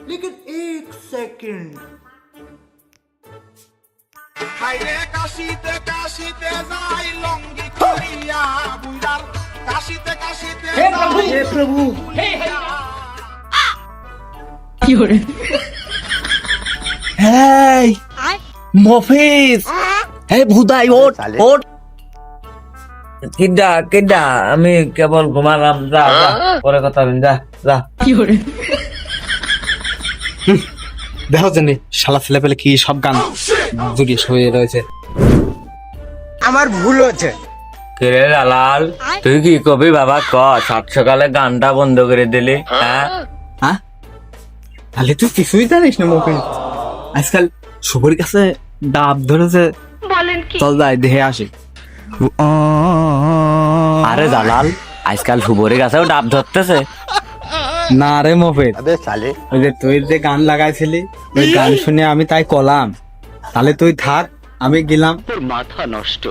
लेकिन एक सेकंड হাইরে কাশিতে কাশিতে যাই লঙ্গি করিয়া বুইরার কাশিতে কাশিতে हे प्रभु হেই মফিজ হে ভুদাই ওঠ ওঠ কিডা কিডা আমি কেবল ঘুমালাম যা যা পরে কথা বলবি যা যা দেখো জানি শালা ছেলে পেলে কি সব গান জড়িয়ে হয়ে রয়েছে। আমার ভুল হচ্ছে কিরে লালাল তুই কি কবি বাবা ক সাত সকালে গানটা বন্ধ করে দিলি হ্যাঁ হ্যাঁ তাহলে তুই কিছুই জানিস না মফিজ, আজকাল শুভর কাছে ডাব ধরেছে, চল যাই দেখে আসি। আরে জালাল আজকাল শুভরের কাছেও ডাব ধরতেছে। না রে মফিজ, ওই যে তুই যে গান লাগাইছিলি ওই গান শুনে আমি তাই কলাম, তাহলে তুই থাক আমি গেলাম। তোর মাথা নষ্ট।